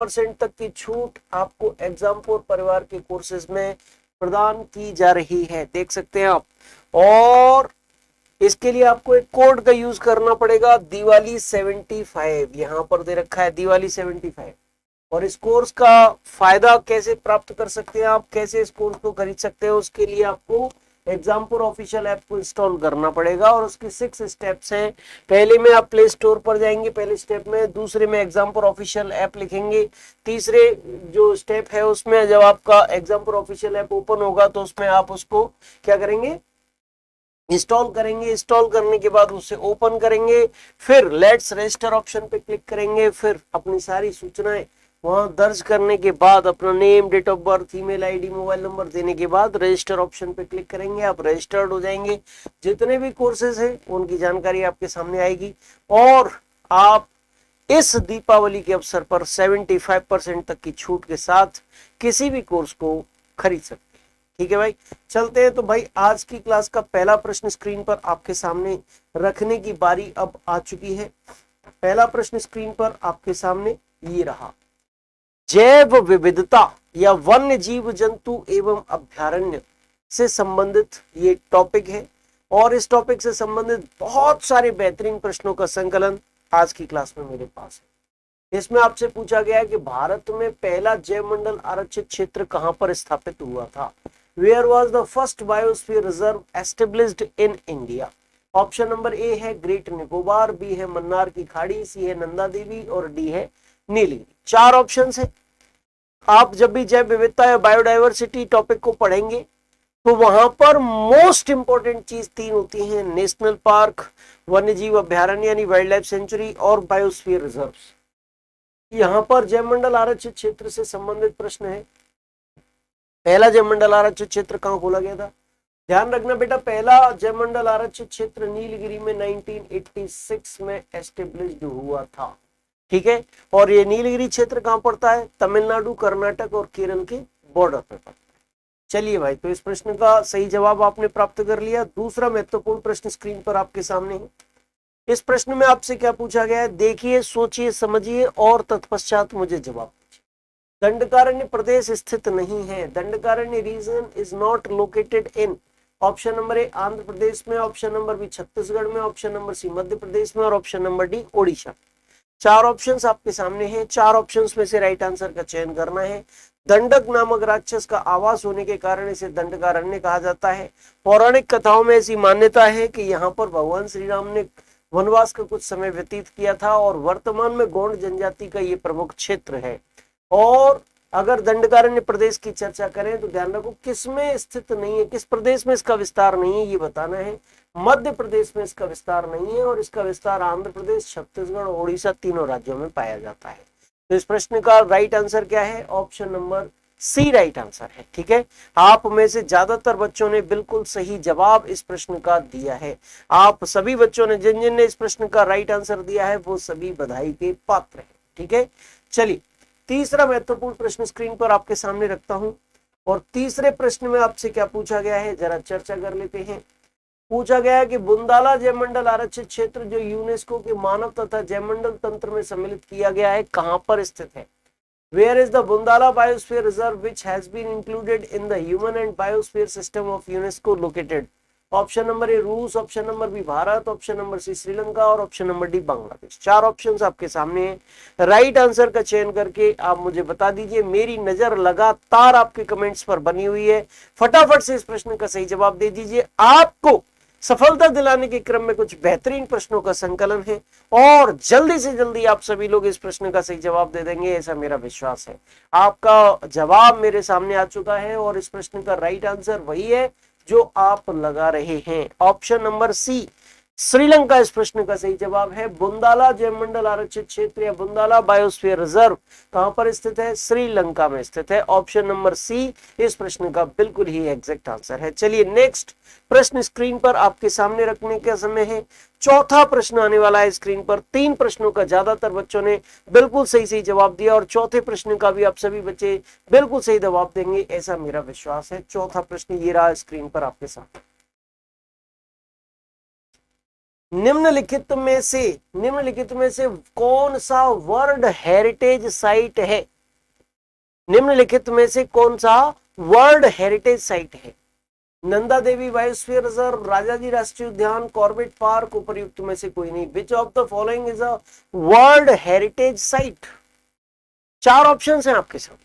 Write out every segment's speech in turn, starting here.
% तक की छूट आपको एग्जाम्पल परिवार के कोर्सेज में प्रदान की जा रही है, देख सकते हैं आप। और इसके लिए आपको एक कोड का यूज करना पड़ेगा, दिवाली 75, यहां पर दे रखा है दिवाली 75। और इस कोर्स का फायदा कैसे प्राप्त कर सकते हैं आप, कैसे इस कोर्स को खरीद सकते हैं, उसके लिए आपको एग्जाम्पुल ऑफिशियल ऐप को इंस्टॉल करना पड़ेगा। और उसके 6 स्टेप्स हैं। पहले में आप प्ले स्टोर पर जाएंगे पहले स्टेप में, दूसरे में एग्जाम्पुल ऑफिशियल ऐप लिखेंगे, तीसरे जो स्टेप है उसमें जब आपका एग्जाम्पुल ऑफिशियल ऐप ओपन होगा तो उसमें आप उसको क्या करेंगे, इंस्टॉल करेंगे। इंस्टॉल करने के बाद उसे ओपन करेंगे, फिर लेट्स रजिस्टर ऑप्शन पे क्लिक करेंगे, फिर अपनी सारी सूचनाएं वहां दर्ज करने के बाद अपना name, date of birth, email ID, mobile number देने के बाद रजिस्टर ऑप्शन पे क्लिक करेंगे, आप रजिस्टर्ड हो जाएंगे। जितने भी कोर्सेज हैं उनकी जानकारी आपके सामने आएगी और आप इस दीपावली के अवसर पर 75% तक की छूट के साथ किसी भी कोर्स को खरीद सकते हैं। ठीक है भाई, चलते हैं। तो भाई आज की क्लास का पहला प्रश्न स्क्रीन पर आपके सामने रखने की बारी अब आ चुकी है। पहला प्रश्न स्क्रीन पर आपके सामने ये रहा, जैव विविधता या वन्य जीव जंतु एवं अभ्यारण्य से संबंधित ये टॉपिक है। और इस टॉपिक से संबंधित बहुत सारे बेहतरीन प्रश्नों का संकलन आज की क्लास में मेरे पास है। इसमें आपसे पूछा गया है कि भारत में पहला जैव मंडल आरक्षित क्षेत्र कहां पर स्थापित हुआ था। Where was the first biosphere reserve established in India? Option number ए है ग्रेट निकोबार, बी है मन्नार की खाड़ी, सी है नंदा देवी और डी है नीलगिरी। 4 ऑप्शन है। आप जब भी जैव विविधता या बायोडाइवर्सिटी टॉपिक को पढ़ेंगे तो वहां पर मोस्ट इंपॉर्टेंट चीज 3 होती हैं, नेशनल पार्क, वन्यजीव अभ्यारण्य यानी वाइल्ड लाइफ सेंचुरी और बायोस्फीयर रिजर्व। यहां पर जैव मंडल आरक्षित क्षेत्र से संबंधित प्रश्न है। पहला जैव मंडल आरक्षित क्षेत्र कहां खोला गया था, ध्यान रखना बेटा, पहला जैव मंडल आरक्षित क्षेत्र नीलगिरी में 1986 में एस्टेब्लिश्ड हुआ था। ठीक है, और ये नीलगिरी क्षेत्र कहां पड़ता है, तमिलनाडु, कर्नाटक और केरल के बॉर्डर पर पड़ता है। चलिए भाई, तो इस प्रश्न का सही जवाब आपने प्राप्त कर लिया। दूसरा महत्वपूर्ण प्रश्न स्क्रीन पर आपके सामने है। इस प्रश्न में आपसे क्या पूछा गया है, देखिए, सोचिए, समझिए और तत्पश्चात मुझे जवाब। दंडकारण्य प्रदेश स्थित नहीं है, Dandakaranya region is not located in, option number A Andhra Pradesh में, ऑप्शन नंबर बी छत्तीसगढ़ में, ऑप्शन नंबर सी मध्य प्रदेश में और option number D Odisha. 4 options आपके सामने हैं, 4 ऑप्शंस में से राइट आंसर का चयन करना है। दंडक नामक राक्षस का आवास होने के कारण इसे दंडकारण्य कहा जाता है। पौराणिक कथाओं में ऐसी मान्यता है कि यहाँ पर भगवान श्री राम ने वनवास का कुछ समय व्यतीत किया था और वर्तमान में गौंड जनजाति का ये प्रमुख क्षेत्र है। और अगर दंडकारण्य प्रदेश की चर्चा करें तो ध्यान रखो किसमें स्थित नहीं है, किस प्रदेश में इसका विस्तार नहीं है, ये बताना है। मध्य प्रदेश में इसका विस्तार नहीं है और इसका विस्तार आंध्र प्रदेश, छत्तीसगढ़ और उड़ीसा तीनों राज्यों में पाया जाता है। तो इस प्रश्न का राइट आंसर क्या है, option number C right answer है। ठीक है, आप में से ज्यादातर बच्चों ने बिल्कुल सही जवाब इस प्रश्न का दिया है। आप सभी बच्चों ने, जिन जिन ने इस प्रश्न का राइट आंसर दिया है वो सभी बधाई के पात्र हैं। ठीक है, चलिए तीसरा महत्वपूर्ण प्रश्न स्क्रीन पर आपके सामने रखता हूं। और तीसरे प्रश्न में आपसे क्या पूछा गया है, जरा चर्चा कर लेते हैं। पूछा गया है कि बुंदाला जैवमंडल आरक्षित क्षेत्र जो यूनेस्को के मानव तथा जैवमंडल तंत्र में सम्मिलित किया गया है कहां पर स्थित है। Where is the Bundala biosphere reserve which has been included in the human and biosphere system of UNESCO located. Option number A रूस, option number B Bharat, option number C Sri Lanka और option number D Bangladesh. 4 options आपके सामने हैं। Right answer का चयन करके आप मुझे बता दीजिए। मेरी नजर लगातार आपके कमेंट्स पर बनी हुई है, फटाफट से इस प्रश्न का सही जवाब दे दीजिए। आपको सफलता दिलाने के क्रम में कुछ बेहतरीन प्रश्नों का संकलन है और जल्दी से जल्दी आप सभी लोग इस प्रश्न का सही जवाब दे देंगे, ऐसा मेरा विश्वास है। आपका जवाब मेरे सामने आ चुका है और इस प्रश्न का राइट आंसर वही है जो आप लगा रहे हैं, ऑप्शन नंबर सी श्रीलंका इस प्रश्न का सही जवाब है। बुंदाला जैवमंडल आरक्षित क्षेत्र या बुंदाला बायोस्फीयर रिजर्व कहां पर स्थित है, श्रीलंका में स्थित है। ऑप्शन नंबर सी इस प्रश्न का बिल्कुल ही एग्जैक्ट आंसर है। चलिए नेक्स्ट प्रश्न स्क्रीन पर आपके सामने रखने का समय है। चौथा प्रश्न आने वाला है स्क्रीन पर। 3 प्रश्नों का ज्यादातर बच्चों ने बिल्कुल सही सही जवाब दिया और चौथे प्रश्न का भी आप सभी बच्चे बिल्कुल सही जवाब देंगे, ऐसा मेरा विश्वास है। चौथा प्रश्न ये रहा स्क्रीन पर आपके सामने। निम्नलिखित में से कौन सा वर्ल्ड हेरिटेज साइट है? निम्नलिखित में से कौन सा वर्ल्ड हेरिटेज साइट है? नंदा देवी बायोस्फीयर रिजर्व, राजाजी राष्ट्रीय उद्यान, कॉर्बेट पार्क, उपर्युक्त में से कोई नहीं। विच of the following is a world heritage site? 4 options हैं आपके सामने,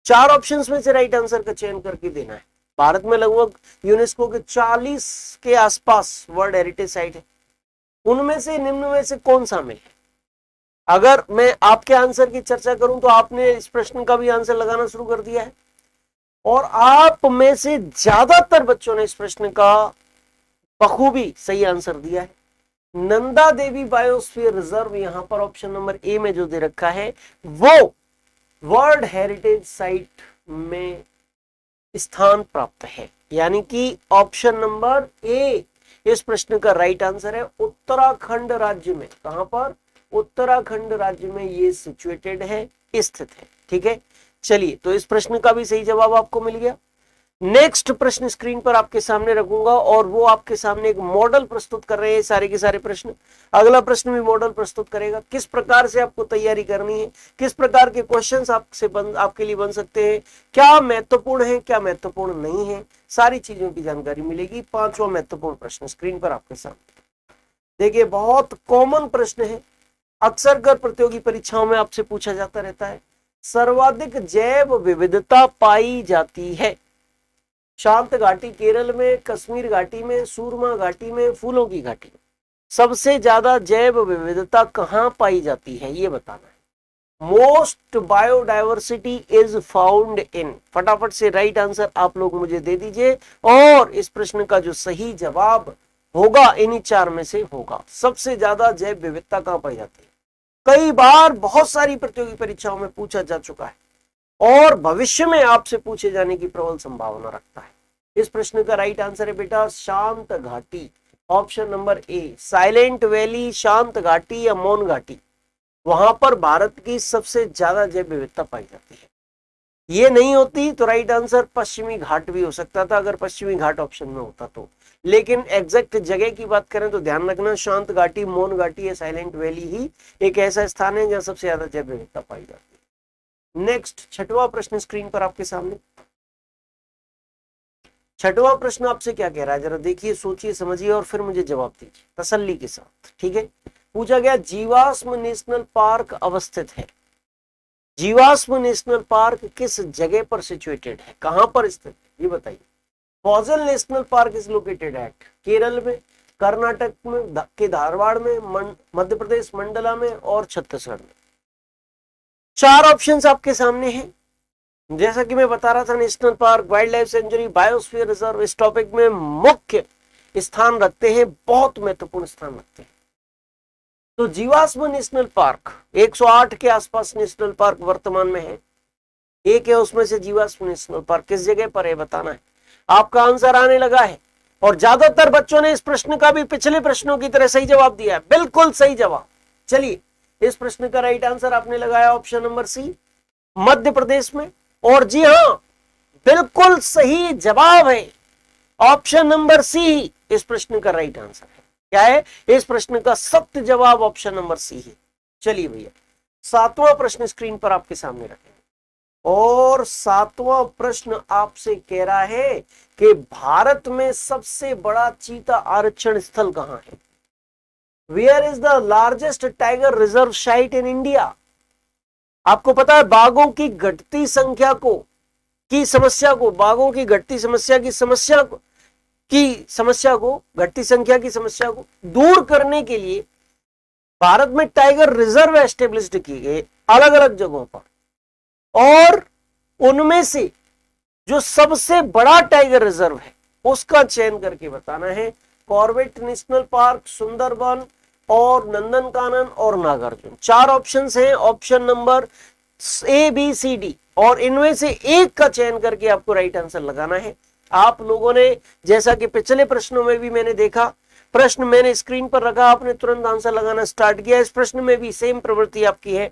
4 ऑप्शंस में से राइट आंसर का चयन करके देना है। भारत में लगभग यूनेस्को के 40 के आसपास वर्ल्ड हेरिटेज साइट है, उनमें से निम्न में से कौन शामिल है? अगर मैं आपके आंसर की चर्चा करूं तो आपने इस प्रश्न का भी आंसर लगाना शुरू कर दिया है, और आप में से ज्यादातर बच्चों ने इस प्रश्न का बखूबी सही आंसर दिया है। नंदा देवी बायोस्फीयर रिजर्व यहां पर ऑप्शन नंबर ए में जो दे रखा है वो वर्ल्ड हेरिटेज साइट में स्थान प्राप्त है, यानी कि ऑप्शन नंबर ए इस प्रश्न का राइट आंसर है। उत्तराखंड राज्य में, कहां पर? उत्तराखंड राज्य में ये सिचुएटेड है, स्थित है। ठीक है, चलिए, तो इस प्रश्न का भी सही जवाब आपको मिल गया। नेक्स्ट प्रश्न स्क्रीन पर आपके सामने रखूंगा और वो आपके सामने एक मॉडल प्रस्तुत कर रहे हैं सारे के सारे प्रश्न। अगला प्रश्न भी मॉडल प्रस्तुत करेगा, किस प्रकार से आपको तैयारी करनी है, किस प्रकार के क्वेश्चंस आपके लिए बन सकते हैं, क्या महत्वपूर्ण है, क्या महत्वपूर्ण नहीं है, सारी चीजों की जानकारी मिलेगी। 5वां महत्वपूर्ण प्रश्न स्क्रीन पर आपके सामने देखिए, बहुत कॉमन प्रश्न है, अक्सर कर प्रतियोगी परीक्षाओं में आपसे पूछा जाता रहता है। सर्वाधिक जैव विविधता पाई जाती है शांत घाटी केरल में, कश्मीर घाटी में, सूरमा घाटी में, फूलों की घाटी में। सबसे ज्यादा जैव विविधता कहां पाई जाती है ये बताना है। Most biodiversity is found in, फटाफट से राइट आंसर आप लोग मुझे दे दीजिए, और इस प्रश्न का जो सही जवाब होगा इन्हीं 4 में से होगा। सबसे ज्यादा जैव विविधता कहां पाई जाती है? कई बार बहुत सारी प्रतियोगी परीक्षाओं में पूछा जा चुका है और भविष्य में आपसे पूछे जाने की प्रबल संभावना रखता है। इस प्रश्न का राइट आंसर है बेटा शांत घाटी, ऑप्शन नंबर ए। साइलेंट वैली, शांत घाटी या मौन घाटी, वहां पर भारत की सबसे ज्यादा जैव विविधता पाई जाती है। ये नहीं होती तो राइट आंसर पश्चिमी घाट भी हो सकता था, अगर पश्चिमी घाट ऑप्शन में होता तो। लेकिन एग्जैक्ट जगह की बात करें तो ध्यान रखना, शांत घाटी, मौन घाटी या साइलेंट वैली ही एक ऐसा स्थान है जहां सबसे ज्यादा जैव विविधता पाई जाती है। नेक्स्ट 6वां प्रश्न स्क्रीन पर आपके सामने। 6वां प्रश्न आपसे क्या कह रहा है, जरा देखिए, सोचिए, समझिए और फिर मुझे जवाब दीजिए तसल्ली के साथ। ठीक है, पूछा गया जीवाश्म नेशनल पार्क अवस्थित है। जीवाश्म नेशनल पार्क किस जगह पर सिचुएटेड है, कहां पर स्थित है ये बताइए। Fossil national park is located eight Kerala में, कर्नाटक में के धारवाड़ में, मध्य प्रदेश मंडला में और छत्तीसगढ़ में। 4 ऑप्शंस आपके सामने हैं। जैसा कि मैं बता रहा था, national park, wild life sanctuary, biosphere reserve इस टॉपिक में मुख्य स्थान रखते हैं, बहुत महत्वपूर्ण स्थान रखते हैं। तो जीवाश्म नेशनल पार्क 108 के आसपास नेशनल पार्क वर्तमान में है, एक है उसमें से जीवाश्म नेशनल पार्क किस जगह पर है बताना है। आपका आंसर आने लगा है और ज्यादातर बच्चों ने इस प्रश्न का भी पिछले प्रश्नों की तरह सही जवाब दिया है, बिल्कुल सही जवाब। चलिए, इस प्रश्न का राइट आंसर आपने लगाया ऑप्शन नंबर सी, मध्य प्रदेश में। और जी हां, बिल्कुल सही जवाब है ऑप्शन नंबर सी, इस प्रश्न का राइट आंसर है। क्या है इस प्रश्न का सत्य जवाब? ऑप्शन नंबर सी है। चलिए भैया, 7वां प्रश्न स्क्रीन पर आपके सामने रखें, और 7वां प्रश्न आपसे कह रहा है कि भारत में सबसे बड़ा चीता आरक्षण स्थल कहां है? Where is the largest tiger reserve site in India? आपको पता है बाघों की घटती संख्या को, बाघों की घटती घटती संख्या की समस्या को दूर करने के लिए भारत में टाइगर रिजर्व एस्टेब्लिश्ड किए गए अलग अलग जगहों पर, और उनमें से जो सबसे बड़ा टाइगर रिजर्व है उसका चयन करके बताना है। कॉर्बेट नेशनल पार्क, सुंदरबन और नंदनकानन और नागार्जुन। 4 ऑप्शंस हैं, option number A B C D, और इनमें से एक का चयन करके आपको राइट आंसर लगाना है। आप लोगों ने, जैसा कि पिछले प्रश्नों में भी मैंने देखा, प्रश्न मैंने स्क्रीन पर रखा, आपने तुरंत आंसर लगाना स्टार्ट किया। इस प्रश्न में भी सेम प्रवृत्ति आपकी है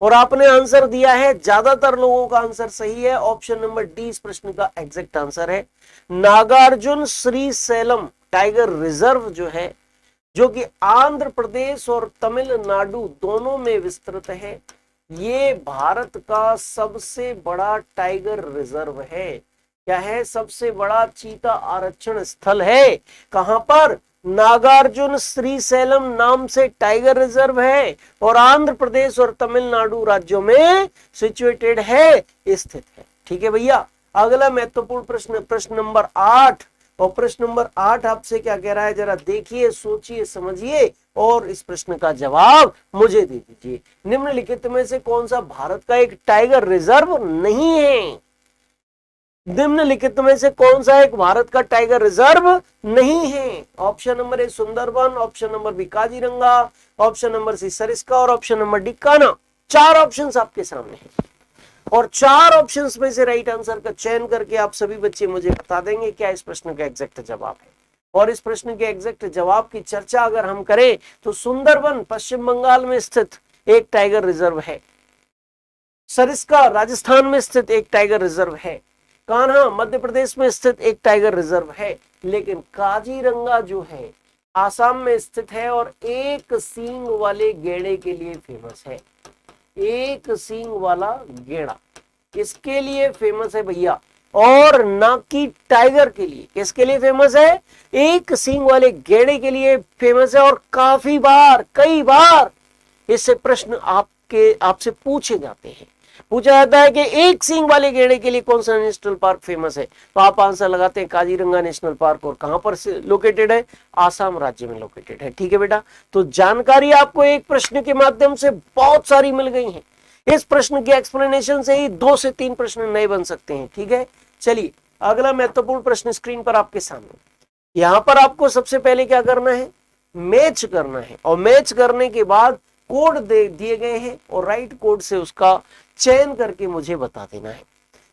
और आपने आंसर दिया है, ज्यादातर लोगों का आंसर सही है। ऑप्शन नंबर डी इस प्रश्न का एग्जैक्ट आंसर है। नागार्जुन श्रीशैलम टाइगर रिजर्व जो है जो कि आंध्र प्रदेश और तमिलनाडु दोनों में विस्तृत है। ये भारत का सबसे बड़ा टाइगर रिजर्व है। क्या है? सबसे बड़ा चीता आरक्षण स्थल है। कहां पर? नागार्जुन श्रीशैलम नाम से टाइगर रिजर्व है और आंध्र प्रदेश और तमिलनाडु राज्यों में सिचुएटेड है, स्थित है। ठीक है भैया। अगला महत्वपूर्ण प्रश्न, प्रश्न नंबर 8। और प्रश्न नंबर 8 आपसे क्या कह रहा है, जरा देखिए, सोचिए, समझिए और इस प्रश्न का जवाब मुझे दे दीजिए। निम्नलिखित में से कौन सा भारत का एक टाइगर रिजर्व नहीं है? निम्नलिखित में से कौन सा एक भारत का टाइगर रिजर्व नहीं है? Option number A Sundarban, option number B Kaziranga, option number C Sariska और option number D Kanha. 4 options आपके सामने हैं और 4 ऑप्शंस में से राइट आंसर का चयन करके आप सभी बच्चे मुझे बता देंगे क्या इस प्रश्न का एग्जैक्ट जवाब है। और इस प्रश्न के एग्जैक्ट जवाब की चर्चा अगर हम करें तो सुंदरबन पश्चिम बंगाल में स्थित एक टाइगर रिजर्व है, सरिस्का राजस्थान में स्थित एक टाइगर रिजर्व है, कान्हा मध्य प्रदेश में स्थित एक टाइगर रिजर्व है, लेकिन काजीरंगा जो है आसाम में स्थित है और एक सींग वाले गेड़े के लिए फेमस है। एक सींग वाला गेड़ा किसके लिए फेमस है भैया? और ना कि टाइगर के लिए। किसके लिए फेमस है? एक सींग वाले गेड़े के लिए फेमस है। और काफी बार, कई बार इससे प्रश्न आपसे पूछे जाते हैं। पूछा जाता है कि एक सींग वाले गेड़े के लिए कौन सा नेशनल पार्क फेमस है, तो आप आंसर लगाते हैं काजीरंगा नेशनल पार्क। और कहां पर लोकेटेड है? आसाम राज्य में लोकेटेड है। ठीक है बेटा, तो जानकारी आपको एक प्रश्न के माध्यम से बहुत सारी मिल गई है। इस प्रश्न के एक्सप्लेनेशन से ही 2 से 3 प्रश्न नए बन सकते हैं। ठीक है, चलिए अगला महत्वपूर्ण प्रश्न स्क्रीन पर आपके सामने। यहां पर आपको सबसे पहले क्या करना है? मैच करना है। और मैच करने के बाद कोड दिए गए हैं और राइट कोड से उसका चयन करके मुझे बता देना है।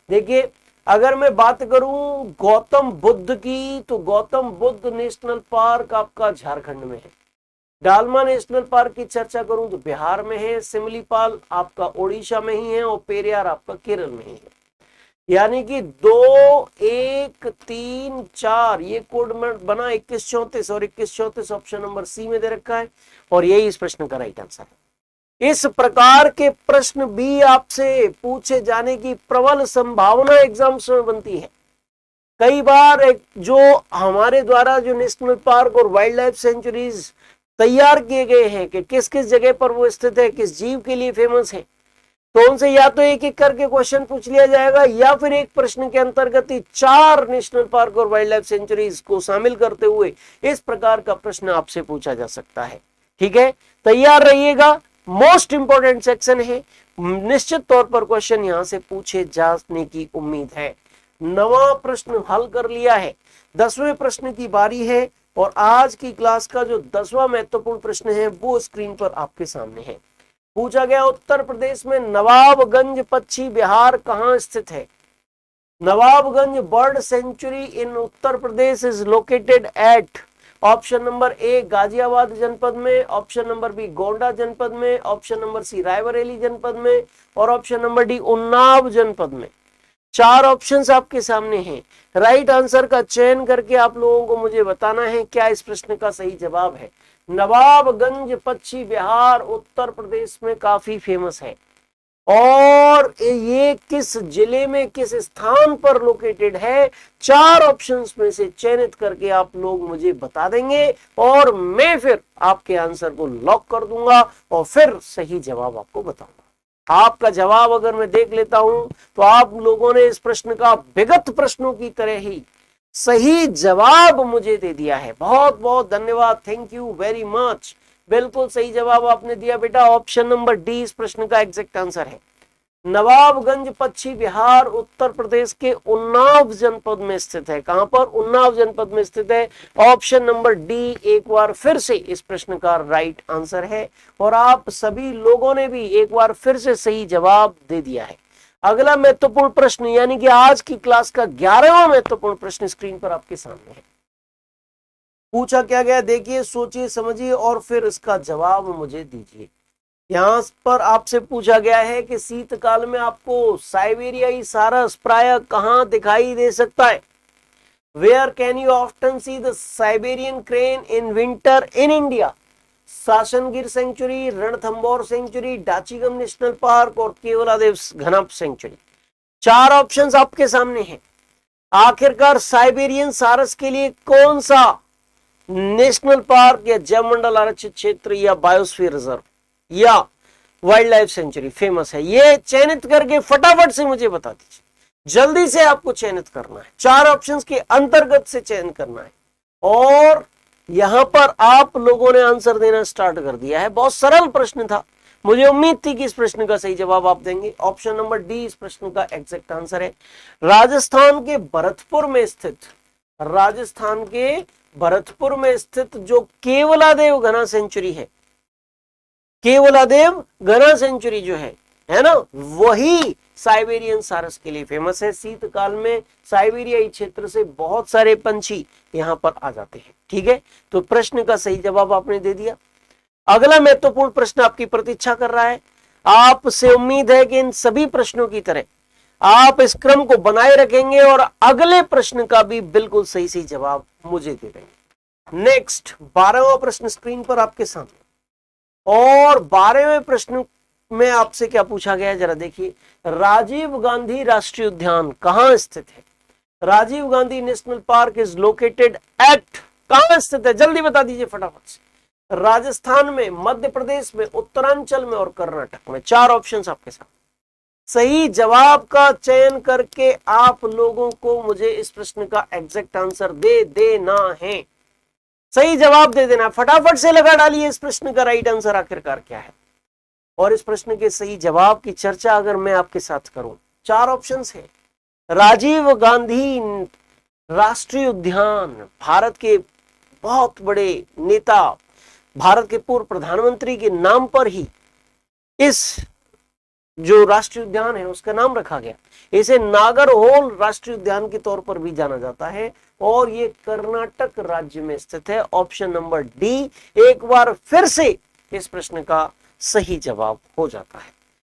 देखिए, अगर मैं बात करूं गौतम बुद्ध की, तो गौतम बुद्ध नेशनल पार्क आपका झारखंड में है। डालमा नेशनल पार्क की चर्चा करूं तो बिहार में है। सिमलीपाल आपका ओडिशा में ही है और पेरियार आपका केरल में ही है। यानी कि 2, 1, 3, 4 ये कोड में बना 2134 और 2134 ऑप्शन नंबर सी में दे रखा है और यही इस प्रश्न का राइट आंसर है। इस प्रकार के प्रश्न भी आपसे पूछे जाने की प्रबल संभावना एग्जाम्स में बनती है। कई बार जो हमारे द्वारा जो नेशनल पार्क और वाइल्ड लाइफ सेंचुरीज तैयार किए गए हैं कि किस किस जगह पर वो स्थित है, किस जीव के लिए फेमस है, तो उनसे या तो एक एक करके क्वेश्चन पूछ लिया जाएगा या फिर एक प्रश्न के अंतर्गत ही 4 नेशनल पार्क और वाइल्ड लाइफ सेंचुरीज को शामिल करते हुए इस प्रकार का प्रश्न आपसे पूछा जा सकता है। ठीक है, तैयार रहिएगा, मोस्ट इंपोर्टेंट सेक्शन है, निश्चित तौर पर क्वेश्चन यहां से पूछे जाने की उम्मीद है। 9वां प्रश्न हल कर लिया है, 10वें प्रश्न की बारी है और आज की क्लास का जो 10वां महत्वपूर्ण प्रश्न है वो स्क्रीन पर आपके सामने है। पूछा गया उत्तर प्रदेश में नवाबगंज पक्षी विहार कहां स्थित है? Nawabganj bird sanctuary in Uttar Pradesh is located eight option number ए गाजियाबाद जनपद में, ऑप्शन नंबर बी गोंडा जनपद में, ऑप्शन नंबर सी रायबरेली जनपद में और ऑप्शन नंबर डी उन्नाव जनपद में। 4 ऑप्शंस आपके सामने हैं। राइट आंसर का चयन करके आप लोगों को मुझे बताना है क्या इस प्रश्न का सही जवाब है। नवाबगंज पक्षी विहार उत्तर प्रदेश में काफी फेमस है और ये किस जिले में, किस स्थान पर लोकेटेड है, 4 ऑप्शंस में से चयनित करके आप लोग मुझे बता देंगे और मैं फिर आपके आंसर को लॉक कर दूंगा और फिर सही जवाब आपको बताऊंगा। आपका जवाब अगर मैं देख लेता हूं तो आप लोगों ने इस प्रश्न का विगत प्रश्नों की तरह ही सही जवाब मुझे दे दिया है। बहुत बहुत धन्यवाद, थैंक यू वेरी मच। बिल्कुल सही जवाब आपने दिया बेटा, ऑप्शन नंबर डी इस प्रश्न का एग्जैक्ट आंसर है। नवाबगंज पक्षी विहार उत्तर प्रदेश के उन्नाव जनपद में स्थित है। कहां पर? उन्नाव जनपद में स्थित है। ऑप्शन नंबर डी एक बार फिर से इस प्रश्न का राइट आंसर है और आप सभी लोगों ने भी एक बार फिर से सही जवाब दे दिया है। अगला महत्वपूर्ण प्रश्न यानी कि आज की क्लास का 11वां महत्वपूर्ण प्रश्न स्क्रीन पर आपके सामने है। पूछा क्या गया, देखिए, सोचिए, समझिए और फिर इसका जवाब मुझे दीजिए। यहां पर आपसे पूछा गया है कि शीतकाल में आपको साइबेरियाई सारस प्रायः कहां दिखाई दे सकता है? Where can you often see the Siberian crane in winter in India? Sasan Gir sanctuary, Ranthambore sanctuary, Dachigam national park और केवलादेव घनप सेंचुरी। 4 ऑप्शंस आपके सामने हैं। आखिरकार साइबेरियन सारस के लिए कौन सा नेशनल पार्क या जैव मंडल आरक्षित क्षेत्र या बायोस्फीयर रिजर्व या वाइल्ड लाइफ सेंचुरी फेमस है? ये चयनित करके फटाफट से मुझे बता दीजिए। जल्दी से आपको चयनित करना है, 4 ऑप्शंस के अंतर्गत से चयन करना है। और यहां पर आप लोगों ने आंसर देना स्टार्ट कर दिया है। बहुत सरल प्रश्न था, मुझे उम्मीद थी कि इस प्रश्न का सही जवाब आप देंगे। ऑप्शन नंबर डी इस प्रश्न का एग्जैक्ट आंसर है। राजस्थान के भरतपुर में स्थित, राजस्थान के भरतपुर में स्थित जो केवलादेव घना सेंचुरी है, केवलादेव घना सेंचुरी जो है ना, वही साइबेरियन सारस के लिए फेमस है। शीतकाल में साइबेरियाई क्षेत्र से बहुत सारे पंछी यहां पर आ जाते हैं। ठीक है, तो प्रश्न का सही जवाब आपने दे दिया। अगला महत्वपूर्ण प्रश्न आपकी प्रतीक्षा कर रहा है। आपसे उम्मीद है कि इन सभी प्रश्नों की तरह आप इस क्रम को बनाए रखेंगे और अगले प्रश्न का भी बिल्कुल सही सही जवाब मुझे दे देंगे। नेक्स्ट 12वां प्रश्न स्क्रीन पर आपके सामने, और 12वें प्रश्न में आपसे क्या पूछा गया है जरा देखिए। राजीव गांधी राष्ट्रीय उद्यान कहां स्थित है? Rajiv Gandhi national park is located at, कहां स्थित है? जल्दी बता दीजिए फटाफट से। राजस्थान में, मध्य प्रदेश में, उत्तरांचल में और कर्नाटक में। 4 ऑप्शंस आपके साथ। सही जवाब का चयन करके आप लोगों को मुझे इस प्रश्न का एग्जैक्ट आंसर दे देना है। सही जवाब दे देना, फटाफट से लगा डालिए इस प्रश्न का राइट आंसर आखिरकार क्या है। और इस प्रश्न के सही जवाब की चर्चा अगर मैं आपके साथ करूं, 4 ऑप्शंस है। राजीव गांधी राष्ट्रीय उद्यान भारत के बहुत बड़े नेता, भारत के पूर्व प्रधानमंत्री के नाम पर ही इस जो राष्ट्रीय उद्यान है उसका नाम रखा गया। इसे नागरहोल राष्ट्रीय उद्यान के तौर पर भी जाना जाता है और ये कर्नाटक राज्य में स्थित है। ऑप्शन नंबर डी एक बार फिर से इस प्रश्न का सही जवाब हो जाता है।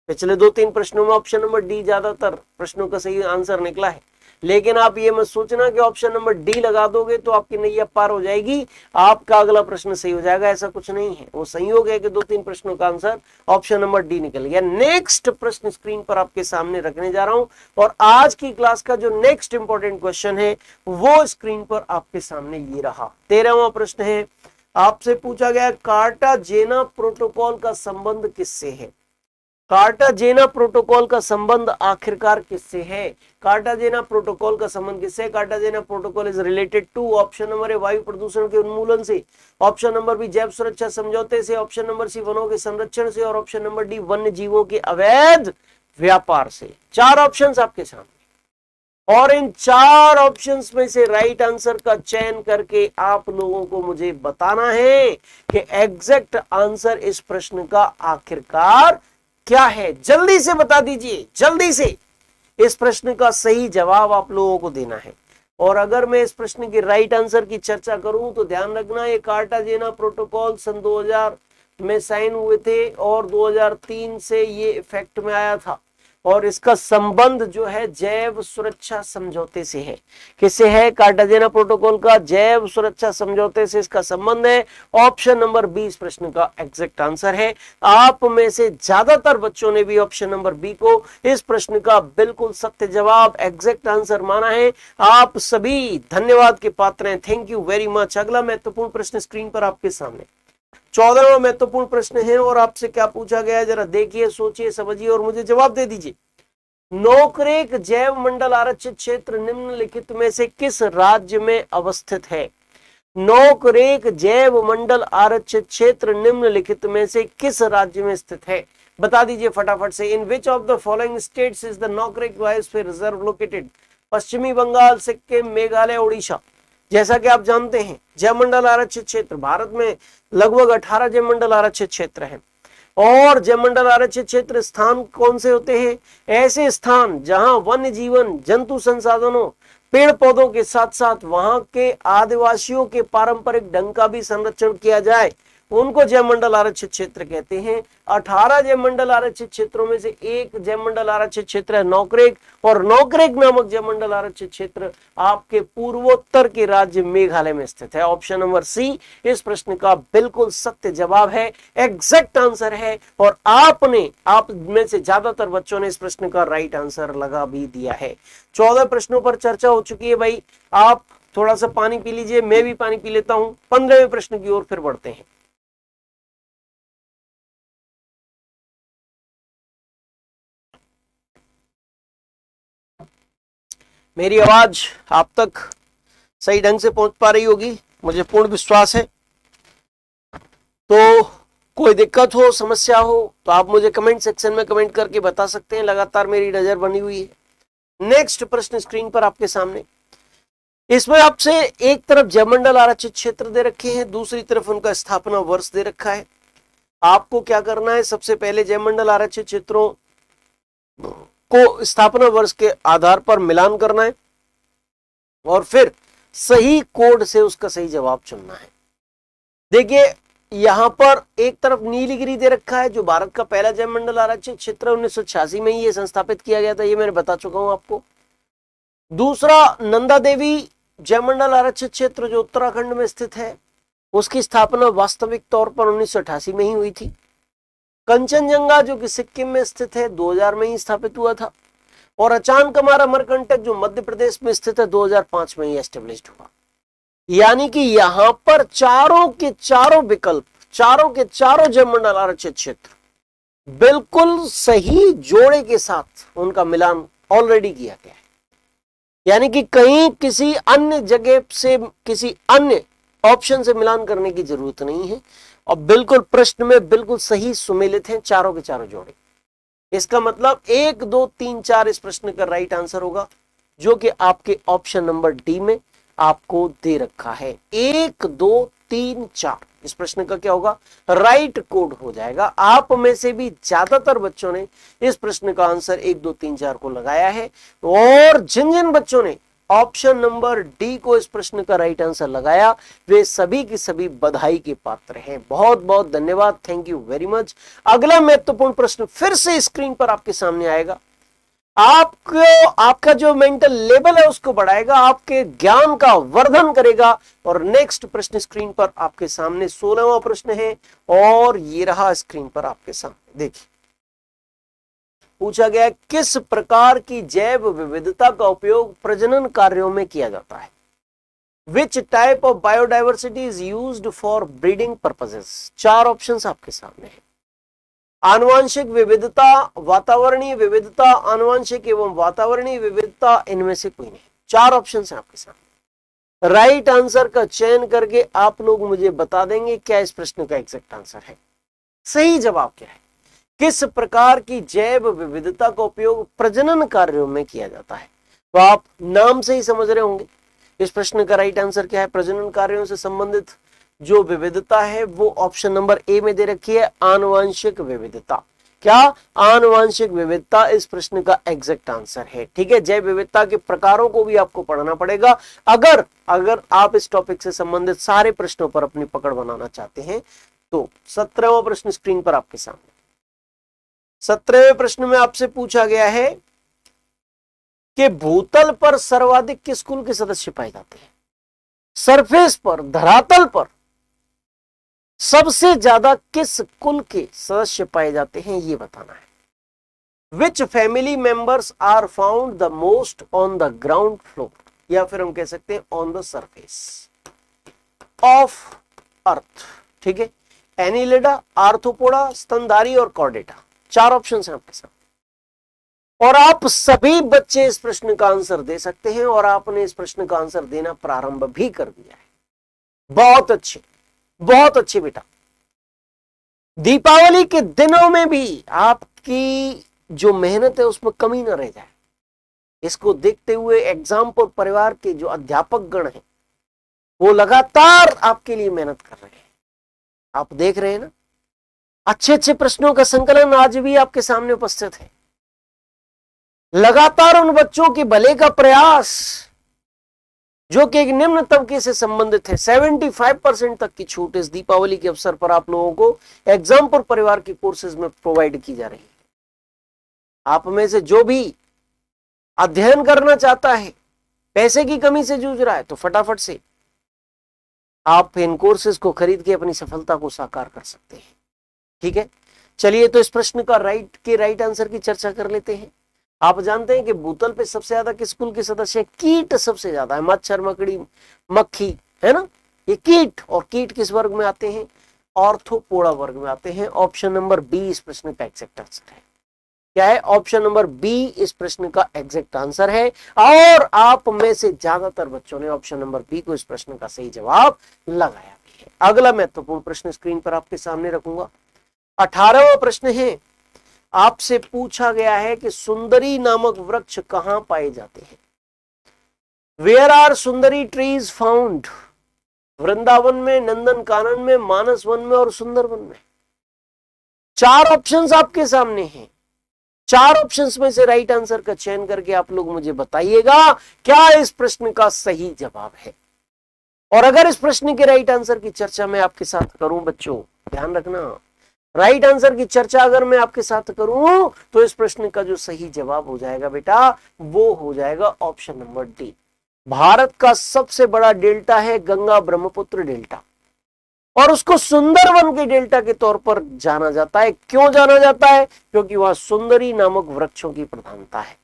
पिछले 2-3 प्रश्नों में ऑप्शन नंबर डी ज्यादातर प्रश्नों का सही आंसर निकला है, लेकिन आप ये मत सोचना कि ऑप्शन नंबर डी लगा दोगे तो आपकी नैया पार हो जाएगी, आपका अगला प्रश्न सही हो जाएगा। ऐसा कुछ नहीं है, वो संयोग है कि 2-3 प्रश्नों का आंसर ऑप्शन नंबर डी निकल गया। नेक्स्ट प्रश्न स्क्रीन पर आपके सामने रखने जा रहा हूं और आज की क्लास का जो नेक्स्ट इंपॉर्टेंट क्वेश्चन है वो स्क्रीन पर आपके सामने ये रहा। 13वां प्रश्न है, आपसे पूछा गया कार्टाजेना प्रोटोकॉल का संबंध किससे है? कार्टाजेना प्रोटोकॉल का संबंध आखिरकार किससे है? कार्टाजेना प्रोटोकॉल का संबंध किससे? Cartagena protocol is related to, option number A वायु प्रदूषण के उन्मूलन से, ऑप्शन नंबर बी जैव सुरक्षा समझौते से, ऑप्शन नंबर सी वनों के संरक्षण से और ऑप्शन नंबर डी वन्य जीवों के अवैध व्यापार से। 4 ऑप्शंस आपके सामने और इन 4 ऑप्शंस में से राइट आंसर का चयन करके आप लोगों को मुझे बताना है कि एग्जैक्ट आंसर इस प्रश्न का आखिरकार क्या है। जल्दी से बता दीजिए, जल्दी से इस प्रश्न का सही जवाब आप लोगों को देना है। और अगर मैं इस प्रश्न के राइट आंसर की चर्चा करूं तो ध्यान रखना, ये कार्टाजेना प्रोटोकॉल सन 2000 में साइन हुए थे और 2003 से ये इफेक्ट में आया था और इसका संबंध जो है जैव सुरक्षा समझौते से है। किससे है? कार्टाजेना प्रोटोकॉल का जैव सुरक्षा समझौते से इसका संबंध है। ऑप्शन नंबर बी इस प्रश्न का एग्जैक्ट आंसर है। आप में से ज्यादातर बच्चों ने भी ऑप्शन नंबर बी को इस प्रश्न का बिल्कुल सत्य जवाब, एग्जैक्ट आंसर माना है। आप सभी धन्यवाद के पात्र हैं। Thank you very much. अगला महत्वपूर्ण प्रश्न स्क्रीन पर आपके सामने 14वां महत्वपूर्ण प्रश्न है और आपसे क्या पूछा गया है जरा देखिए, सोचिए, समझिए और मुझे जवाब दे दीजिए। नोकरेक जैव मंडल आरक्षित क्षेत्र निम्नलिखित में से किस राज्य में अवस्थित है? नोकरेक जैव मंडल आरक्षित क्षेत्र निम्नलिखित में से किस राज्य में स्थित है? बता दीजिए फटाफट से। In which of the following states is the Nokrek biosphere reserve located? पश्चिमी बंगाल, सिक्किम, मेघालय, उड़ीसा। जैसा कि आप जानते हैं जैवमंडल आरक्षित क्षेत्र भारत में लगभग 18 जैवमंडल आरक्षित क्षेत्र हैं और जैवमंडल आरक्षित क्षेत्र स्थान कौन से होते हैं? ऐसे स्थान जहां वन्य जीवन, जंतु संसाधनों, पेड़ पौधों के साथ साथ वहां के आदिवासियों के पारंपरिक ढंग का भी संरक्षण किया जाए उनको जयमंडल आरक्षित क्षेत्र कहते हैं। 18 जयमंडल आरक्षित क्षेत्रों में से एक जयमंडल आरक्षित क्षेत्र है नौकरेक, और नौकरेक नामक जयमंडल आरक्षित क्षेत्र आपके पूर्वोत्तर के राज्य मेघालय में स्थित है। ऑप्शन नंबर सी इस प्रश्न का बिल्कुल सत्य जवाब है, एग्जैक्ट आंसर है, और आप में से ज्यादातर बच्चों ने इस प्रश्न का राइट आंसर लगा भी दिया है। 14 प्रश्नों पर चर्चा हो चुकी है भाई, आप थोड़ा सा पानी पी लीजिए, मैं भी पानी पी लेता हूं। 15वें प्रश्न की ओर फिर बढ़ते हैं। मेरी आवाज आप तक सही ढंग से पहुंच पा रही होगी, मुझे पूर्ण विश्वास है। तो कोई दिक्कत हो, समस्या हो तो आप मुझे कमेंट सेक्शन में कमेंट करके बता सकते हैं, लगातार मेरी नजर बनी हुई है। नेक्स्ट प्रश्न स्क्रीन पर आपके सामने, इसमें आपसे एक तरफ जयमंडल आरक्षित क्षेत्र दे रखे हैं, दूसरी तरफ उनका स्थापना वर्ष दे रखा है। आपको क्या करना है, सबसे पहले जयमंडल आरक्षित क्षेत्रों को स्थापना वर्ष के आधार पर मिलान करना है और फिर सही कोड से उसका सही जवाब चुनना है। देखिए यहां पर एक तरफ नीलगिरी दे रखा है जो भारत का पहला जयमंडल आरक्षित क्षेत्र 1986 में ही ये संस्थापित किया गया था, ये मैंने बता चुका हूं आपको। दूसरा नंदा देवी जयमंडल आरक्षित क्षेत्र जो उत्तराखंड में स्थित है, उसकी स्थापना वास्तविक तौर पर 1988 में ही हुई थी। कंचनजंगा जो कि सिक्किम में स्थित है 2000 में ही स्थापित हुआ था, और अचानकमार अमरकंटक जो मध्य प्रदेश में स्थित है 2005 में ही एस्टेब्लिश्ड हुआ। यानी कि यहां पर चारों के चारों विकल्प, चारों के चारों जयमंडल आरक्षित क्षेत्र बिल्कुल सही जोड़े के साथ उनका मिलान ऑलरेडी किया गया है। यानी कि कहीं किसी अन्य जगह से, किसी अन्य ऑप्शन से मिलान करने की जरूरत नहीं है, और बिल्कुल प्रश्न में बिल्कुल सही सुमेलित हैं चारों के चारों जोड़े। इसका मतलब 1 2 3 4 इस प्रश्न का राइट आंसर होगा, जो कि आपके ऑप्शन नंबर डी में आपको दे रखा है। 1 2 3 4 इस प्रश्न का क्या होगा, राइट कोड हो जाएगा। आप में से भी ज्यादातर बच्चों ने इस प्रश्न का आंसर 1 2 3 4 को लगाया है, और जिन जिन बच्चों ने ऑप्शन नंबर डी को इस प्रश्न का राइट आंसर लगाया वे सभी की सभी बधाई के पात्र हैं। बहुत बहुत धन्यवाद, थैंक यू वेरी मच। अगला महत्वपूर्ण प्रश्न फिर से स्क्रीन पर आपके सामने आएगा, आपको आपका जो मेंटल लेवल है उसको बढ़ाएगा, आपके ज्ञान का वर्धन करेगा। और नेक्स्ट प्रश्न स्क्रीन पर आपके सामने 16वां प्रश्न है, और ये रहा स्क्रीन पर आपके सामने। देखिए पूछा गया किस प्रकार की जैव विविधता का उपयोग प्रजनन कार्यों में किया जाता है। Which type of biodiversity is used for breeding purposes. 4 options आपके सामने हैं। आनुवांशिक विविधता, वातावरणीय विविधता, आनुवांशिक एवं वातावरणीय विविधता, इनमें से कोई नहीं। 4 ऑप्शंस हैं आपके सामने। राइट आंसर का चयन करके आप लोग मुझे बता देंगे क्या इस प्रश्न का एग्जैक्ट आंसर है, सही जवाब क्या है। किस प्रकार की जैव विविधता का उपयोग प्रजनन कार्यों में किया जाता है, तो आप नाम से ही समझ रहे होंगे इस प्रश्न का राइट आंसर क्या है। प्रजनन कार्यों से संबंधित जो विविधता है वो ऑप्शन नंबर ए में दे रखी है, आनुवांशिक विविधता। क्या आनुवांशिक विविधता इस प्रश्न का एग्जैक्ट आंसर है। ठीक है, जैव विविधता के प्रकारों को भी आपको पढ़ना पड़ेगा अगर आप इस टॉपिक से संबंधित सारे प्रश्नों पर अपनी पकड़ बनाना चाहते हैं। तो 17वां प्रश्न स्क्रीन पर आपके सामने। 17वें प्रश्न में आपसे पूछा गया है कि भूतल पर सर्वाधिक किस कुल के सदस्य पाए जाते हैं। सरफेस पर, धरातल पर सबसे ज्यादा किस कुल के सदस्य पाए जाते हैं ये बताना है। Which family members are found the most on the ground floor, या फिर हम कह सकते हैं on the surface of earth. ठीक है, एनिलिडा, आर्थ्रोपोडा, स्तनधारी और कॉर्डेटा। 4 ऑप्शन हैं आपके साथ, और आप सभी बच्चे इस प्रश्न का आंसर दे सकते हैं, और आपने इस प्रश्न का आंसर देना प्रारंभ भी कर दिया है। बहुत अच्छे, बहुत अच्छे बेटा। दीपावली के दिनों में भी आपकी जो मेहनत है उसमें कमी ना रह जाए, इसको देखते हुए एग्जाम्पल परिवार के जो अध्यापक गण हैं वो लगातार आपके लिए मेहनत कर रहे हैं। आप देख रहे हैं ना, अच्छे अच्छे प्रश्नों का संकलन आज भी आपके सामने उपस्थित है। लगातार उन बच्चों के भले का प्रयास जो कि एक निम्न तबके से संबंधित है। 75% तक की छूट इस दीपावली के अवसर पर आप लोगों को एग्जाम्पुल परिवार के कोर्सेज में प्रोवाइड की जा रही है। आप में से जो भी अध्ययन करना चाहता है, पैसे की कमी से जूझ रहा है, तो फटाफट से आप इन कोर्सेज को खरीद के अपनी सफलता को साकार कर सकते हैं। ठीक है, चलिए तो इस प्रश्न का राइट आंसर की चर्चा कर लेते हैं। आप जानते हैं कि भूतल पे सबसे ज्यादा किस कुल के सदस्य? कीट सबसे ज्यादा है, मच्छर, मकड़ी, मक्खी, है ना, ये कीट। और कीट किस वर्ग में आते हैं? ऑर्थोपोडा वर्ग में आते हैं। ऑप्शन नंबर बी इस प्रश्न का एग्जैक्ट आंसर है। क्या है? ऑप्शन नंबर बी इस प्रश्न का एग्जैक्ट आंसर है। और आप में से ज्यादातर बच्चों ने ऑप्शन नंबर बी को इस प्रश्न का सही जवाब लगाया भी है। अगला महत्वपूर्ण प्रश्न स्क्रीन पर आपके सामने रखूंगा। 18वां प्रश्न है, आपसे पूछा गया है कि सुंदरी नामक वृक्ष कहां पाए जाते हैं? Where are Sundari trees found? Vrindavan में, नंदन कानन में, मानस वन में और सुंदर वन में। 4 ऑप्शंस आपके सामने हैं। 4 ऑप्शंस में से राइट आंसर का चयन करके आप लोग मुझे बताइएगा क्या इस प्रश्न का सही जवाब है। और अगर इस प्रश्न के राइट आंसर की चर्चा मैं आपके साथ करूं बच्चों, ध्यान रखना, राइट आंसर की चर्चा अगर मैं आपके साथ करूं तो इस प्रश्न का जो सही जवाब हो जाएगा बेटा, वो हो जाएगा ऑप्शन नंबर डी। भारत का सबसे बड़ा डेल्टा है गंगा ब्रह्मपुत्र डेल्टा, और उसको सुंदरवन के डेल्टा के तौर पर जाना जाता है। क्यों जाना जाता है? क्योंकि वहां सुंदरी नामक वृक्षों की प्रधानता है।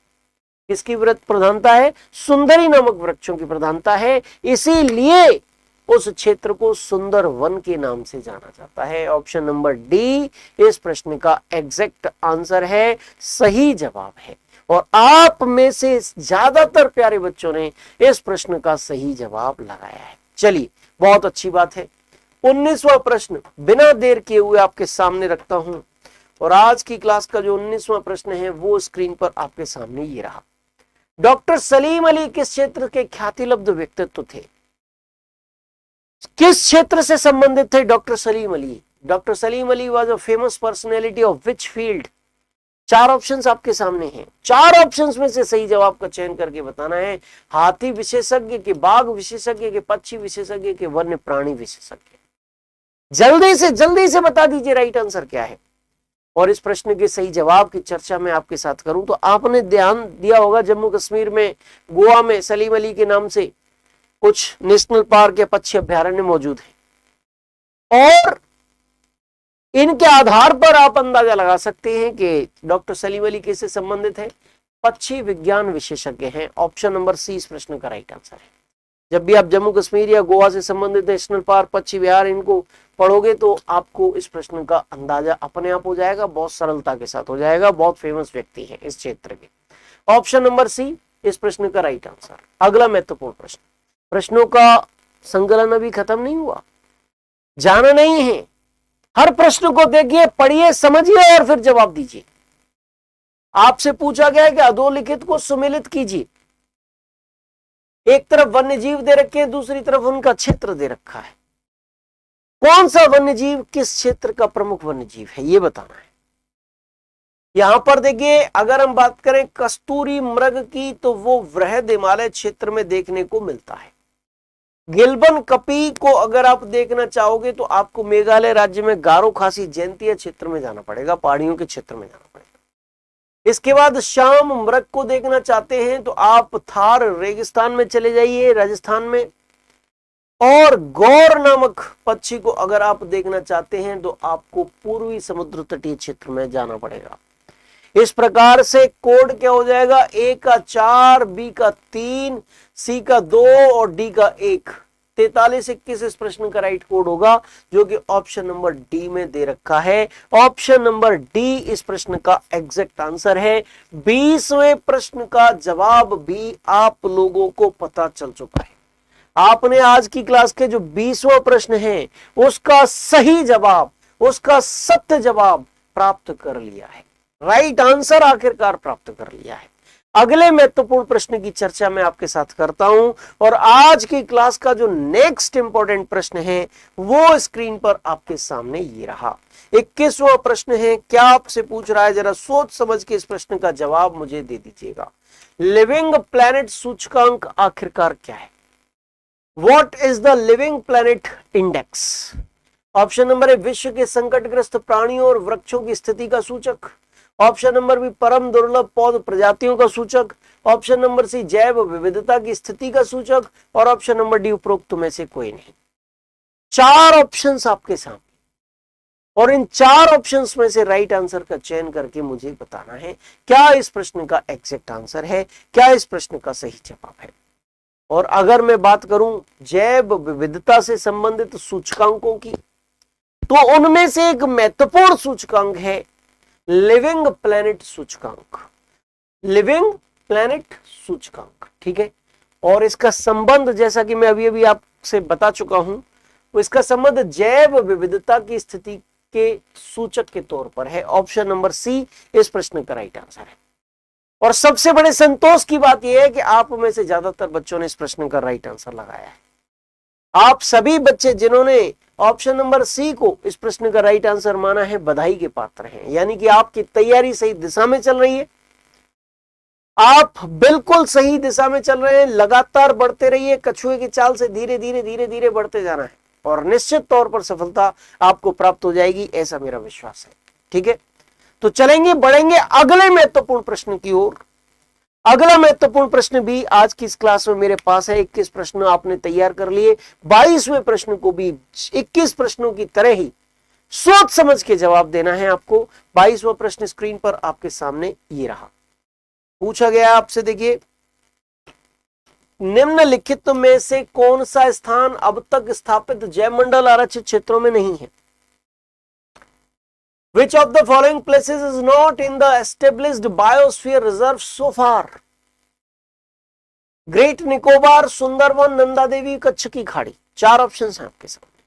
किसकी प्रधानता है? सुंदरी नामक वृक्षों की प्रधानता है, इसीलिए उस क्षेत्र को सुंदर वन के नाम से जाना जाता है। ऑप्शन नंबर डी इस प्रश्न का एग्जैक्ट आंसर है, सही जवाब है। और आप में से ज्यादातर प्यारे बच्चों ने इस प्रश्न का सही जवाब लगाया है। चलिए, बहुत अच्छी बात है। 19वां प्रश्न बिना देर किए हुए आपके सामने रखता हूं, और आज की क्लास का जो 19वां प्रश्न है वो स्क्रीन पर आपके सामने ये रहा। डॉक्टर सलीम अली किस क्षेत्र के ख्यातिलब्ध व्यक्तित्व थे? किस क्षेत्र से संबंधित थे doctor Salim Ali? Doctor Salim Ali was a famous personality of which field? 4 options आपके सामने हैं। 4 ऑप्शंस में से सही जवाब का चयन करके बताना है। हाथी विशेषज्ञ के, बाघ विशेषज्ञ के, पक्षी विशेषज्ञ के, वन्य प्राणी विशेषज्ञ। जल्दी से बता दीजिए राइट आंसर क्या है। और इस प्रश्न के सही जवाब की चर्चा मैं आपके साथ करूं तो आपने ध्यान दिया होगा जम्मू कश्मीर में, गोवा में सलीम अली के नाम से कुछ नेशनल पार्क या पक्षी अभ्यारण्य मौजूद है, और इनके आधार पर आप अंदाजा लगा सकते हैं कि डॉक्टर सलीम अली किससे संबंधित है? पक्षी विज्ञान विशेषज्ञ हैं। ऑप्शन नंबर सी इस प्रश्न का राइट आंसर है। जब भी आप जम्मू कश्मीर या गोवा से संबंधित नेशनल पार्क, पक्षी विहार इनको पढ़ोगे तो आपको इस प्रश्न का अंदाजा अपने आप हो जाएगा, बहुत सरलता के साथ हो जाएगा। बहुत फेमस व्यक्ति है इस क्षेत्र के। ऑप्शन नंबर सी इस प्रश्न का राइट आंसर। अगला महत्वपूर्ण प्रश्न, प्रश्नों का संकलन अभी खत्म नहीं हुआ, जाना नहीं है। हर प्रश्न को देखिए, पढ़िए, समझिए और फिर जवाब दीजिए। आपसे पूछा गया है कि अधोलिखित को सुमेलित कीजिए। एक तरफ वन्य जीव दे रखे हैं, दूसरी तरफ उनका क्षेत्र दे रखा है। कौन सा वन्य जीव किस क्षेत्र का प्रमुख वन्य जीव है, यह बताना है। यहां पर देखिए, अगर हम बात करें कस्तूरी मृग की तो वो वृहद हिमालय क्षेत्र में देखने को मिलता है। गिलबन कपी को अगर आप देखना चाहोगे तो आपको मेघालय राज्य में गारो खासी जयंतीय क्षेत्र में जाना पड़ेगा, पहाड़ियों के क्षेत्र में जाना पड़ेगा। इसके बाद शाम मृग को देखना चाहते हैं तो आप थार रेगिस्तान में चले जाइए, राजस्थान में। और गौर नामक पक्षी को अगर आप देखना चाहते हैं तो आपको पूर्वी समुद्र तटीय क्षेत्र में जाना पड़ेगा। इस प्रकार से कोड क्या हो जाएगा? ए का 4, बी का 3, सी का 2 और डी का 1। 4321 इस प्रश्न का राइट कोड होगा, जो कि ऑप्शन नंबर डी में दे रखा है। ऑप्शन नंबर डी इस प्रश्न का एग्जैक्ट आंसर है। 20वें प्रश्न का जवाब भी आप लोगों को पता चल चुका है। आपने आज की क्लास के जो 20वां प्रश्न है उसका सही जवाब, उसका सत्य जवाब प्राप्त कर लिया है। राइट आंसर आखिरकार प्राप्त कर लिया है। अगले महत्वपूर्ण प्रश्न की चर्चा मैं आपके साथ करता हूं, और आज की क्लास का जो नेक्स्ट इंपॉर्टेंट प्रश्न है वो स्क्रीन पर आपके सामने ये रहा। 21वां प्रश्न है। क्या आपसे पूछ रहा है, जरा सोच समझ के इस प्रश्न का जवाब मुझे दे दीजिएगा। लिविंग प्लैनेट सूचकांक आखिरकार क्या है? What is the living planet index? Option number ए विश्व के संकटग्रस्त प्राणियों और वृक्षों की स्थिति का सूचक। ऑप्शन नंबर बी परम दुर्लभ पौध प्रजातियों का सूचक। ऑप्शन नंबर सी जैव विविधता की स्थिति का सूचक। और ऑप्शन नंबर डी उपरोक्त में से कोई नहीं। चार ऑप्शंस आपके सामने और इन चार ऑप्शंस में से राइट आंसर का चयन करके मुझे बताना है क्या इस प्रश्न का एग्जैक्ट आंसर है, क्या इस प्रश्न का सही जवाब है। और अगर मैं बात करूं जैव विविधता से संबंधित सूचकांकों की, तो उनमें से एक महत्वपूर्ण सूचकांक है लिविंग प्लैनेट सूचकांक। लिविंग प्लैनेट सूचकांक, ठीक है। और इसका संबंध जैसा कि मैं अभी अभी आपसे बता चुका हूं, तो इसका संबंध जैव विविधता की स्थिति के सूचक के तौर पर है। ऑप्शन नंबर सी इस प्रश्न का राइट आंसर है। और सबसे बड़े संतोष की बात यह है कि आप में से ज्यादातर बच्चों ने इस प्रश्न का राइट आंसर लगाया है। आप सभी बच्चे जिन्होंने ऑप्शन नंबर सी को इस प्रश्न का राइट आंसर माना है, बधाई के पात्र हैं। यानी कि आपकी तैयारी सही दिशा में चल रही है, आप बिल्कुल सही दिशा में चल रहे हैं। लगातार बढ़ते रहिए, कछुए की चाल से धीरे धीरे धीरे धीरे बढ़ते जाना है और निश्चित तौर पर सफलता आपको प्राप्त हो जाएगी, ऐसा मेरा विश्वास है। ठीक है, तो चलेंगे बढ़ेंगे अगले महत्वपूर्ण प्रश्न की ओर। अगला महत्वपूर्ण प्रश्न भी आज की इस क्लास में मेरे पास है। 21 प्रश्न आपने तैयार कर लिए। 22वें प्रश्न को भी 21 प्रश्नों की तरह ही सोच समझ के जवाब देना है आपको। 22वां प्रश्न स्क्रीन पर आपके सामने ये रहा। पूछा गया आपसे, देखिए, निम्नलिखित में से कौन सा स्थान अब तक स्थापित जैवमंडल आरक्षित क्षेत्रों में नहीं है? Which of the following places is not in the established biosphere reserve so far? Great Nicobar, Sundarvan, Nanda Devi, Kutch की खाड़ी। चार ऑप्शन हैं आपके सामने।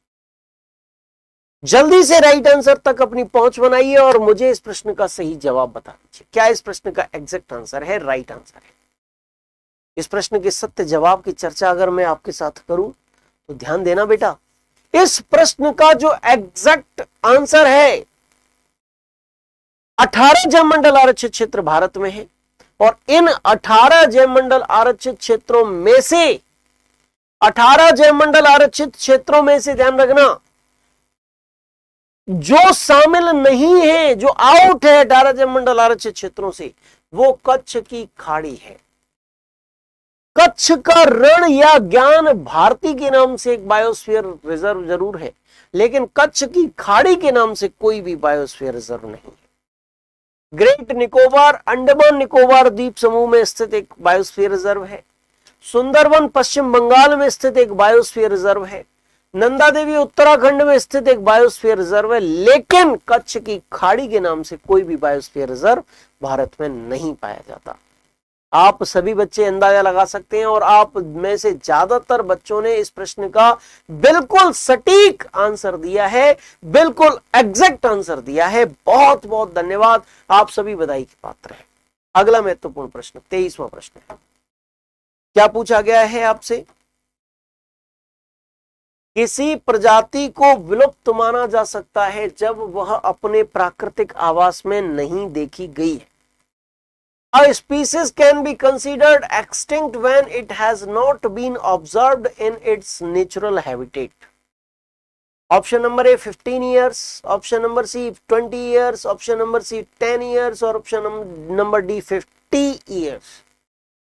जल्दी से राइट आंसर तक अपनी पहुंच बनाइए और मुझे इस प्रश्न का सही जवाब बता दीजिए। क्या इस प्रश्न का एग्जैक्ट आंसर है, राइट आंसर है? इस प्रश्न के सत्य जवाब की चर्चा अगर मैं आपके साथ करूं तो ध्यान देना बेटा, इस प्रश्न का जो एग्जैक्ट आंसर है 18 जैवमंडल आरक्षित क्षेत्र भारत में है और इन 18 जैवमंडल आरक्षित क्षेत्रों में से 18 जैवमंडल आरक्षित क्षेत्रों में से ध्यान रखना, जो शामिल नहीं है, जो आउट है 18 जैवमंडल आरक्षित क्षेत्रों से, वो कच्छ की खाड़ी है। कच्छ का रण या ज्ञान भारती के नाम से एक बायोस्फीयर रिजर्व जरूर है, लेकिन कच्छ की खाड़ी के नाम से कोई भी बायोस्फीयर रिजर्व नहीं है। ग्रेट निकोबार अंडमान निकोबार द्वीप समूह में स्थित एक बायोस्फीयर रिजर्व है। सुंदरवन पश्चिम बंगाल में स्थित एक बायोस्फीयर रिजर्व है। नंदा देवी उत्तराखंड में स्थित एक बायोस्फीयर रिजर्व है, लेकिन कच्छ की खाड़ी के नाम से कोई भी बायोस्फीयर रिजर्व भारत में नहीं पाया जाता। आप सभी बच्चे अंदाजा लगा सकते हैं और आप में से ज्यादातर बच्चों ने इस प्रश्न का बिल्कुल सटीक आंसर दिया है, बिल्कुल एग्जैक्ट आंसर दिया है। बहुत बहुत धन्यवाद, आप सभी बधाई के पात्र हैं। अगला महत्वपूर्ण प्रश्न 23वां प्रश्न है। क्या पूछा गया है आपसे? किसी प्रजाति को विलुप्त माना जा सकता है जब वह अपने प्राकृतिक आवास में नहीं देखी गई है। A species can be considered extinct when it has not been observed in its natural habitat. Option number A 15 years, option number C 20 years, option number C 10 years और option number D 50 years.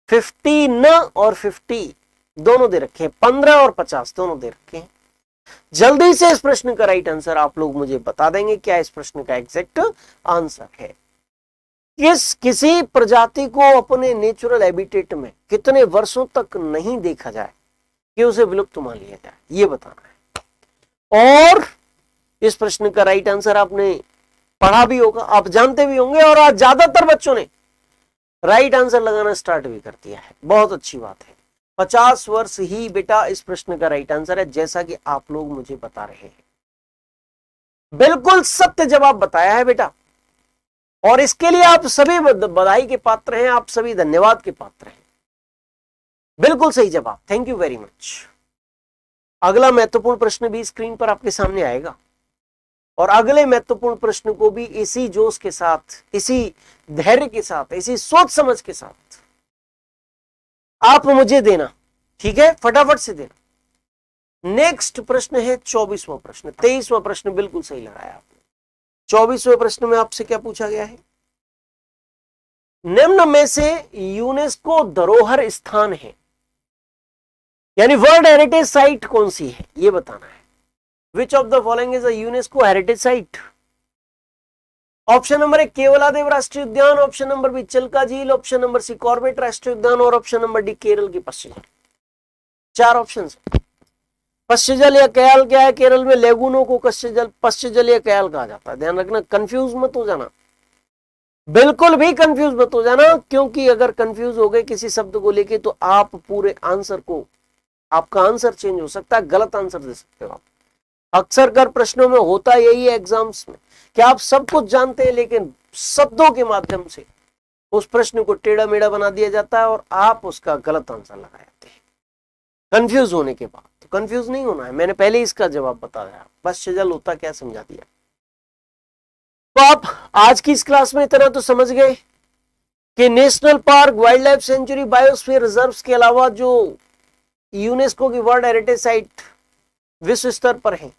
50 न और 50 दोनों दे रखे हैं, 15 और 50 दोनों दे रखे हैं। जल्दी से इस प्रश्न का राइट आंसर आप लोग मुझे बता देंगे, क्या इस प्रश्न का एग्जैक्ट आंसर है। किसी प्रजाति को अपने नेचुरल हैबिटेट में कितने वर्षों तक नहीं देखा जाए कि उसे विलुप्त मान लिया जाए, ये बताना है। और इस प्रश्न का राइट आंसर आपने पढ़ा भी होगा, आप जानते भी होंगे और आज ज्यादातर बच्चों ने राइट आंसर लगाना स्टार्ट भी कर दिया है। बहुत अच्छी बात है। 50 वर्ष ही बेटा इस प्रश्न का राइट आंसर है, जैसा कि आप लोग मुझे बता रहे हैं। बिल्कुल सत्य जवाब बताया है बेटा, और इसके लिए आप सभी बधाई के पात्र हैं, आप सभी धन्यवाद के पात्र हैं। बिल्कुल सही जवाब, थैंक यू वेरी मच। अगला महत्वपूर्ण प्रश्न भी स्क्रीन पर आपके सामने आएगा और अगले महत्वपूर्ण प्रश्न को भी इसी जोश के साथ, इसी धैर्य के साथ, इसी सोच समझ के साथ आप मुझे देना, ठीक है? फटाफट से देना। नेक्स्ट प्रश्न है 24वां प्रश्न। 23वां प्रश्न बिल्कुल सही लगाया आपने। 24वें प्रश्न में आपसे क्या पूछा गया है, निम्न में से यूनेस्को धरोहर स्थान है, यानी वर्ल्ड हेरिटेज साइट कौन सी है, यह बताना है। विच of the following is a UNESCO heritage site. Option number 1 Keoladeo राष्ट्रीय उद्यान, ऑप्शन नंबर बी चिल्का झील, ऑप्शन नंबर सी कॉर्बेट राष्ट्रीय उद्यान और ऑप्शन नंबर डी केरल की पश्चिम। 4 ऑप्शन। पश्चिम जल या कयाल क्या है, केरल में लेगुनों को पश्चिम जल या कयाल कहा जाता है। ध्यान रखना, कंफ्यूज मत हो जाना, बिल्कुल भी कंफ्यूज मत हो जाना, क्योंकि अगर कंफ्यूज हो गए किसी शब्द को लेके तो आप पूरे आंसर को, आपका आंसर चेंज हो सकता है, गलत आंसर दे सकते हो आप। अक्सर कर प्रश्नों में होता यही है एग्जाम्स में कि आप सब कुछ जानते हैं लेकिन शब्दों के माध्यम से उस प्रश्न को टेढ़ा मेढ़ा बना दिया जाता है और आप उसका गलत आंसर लगा जाते हैं कंफ्यूज होने के बाद। तो कंफ्यूज नहीं होना है, मैंने पहले इसका जवाब बता दिया, बस शजल होता क्या समझा दिया। तो आप आज की इस क्लास में इतना तो समझ गए कि national park, wild life sanctuary, biosphere reserves के अलावा जो यूनेस्को की वर्ल्ड हेरिटेज साइट विश्व स्तर पर है,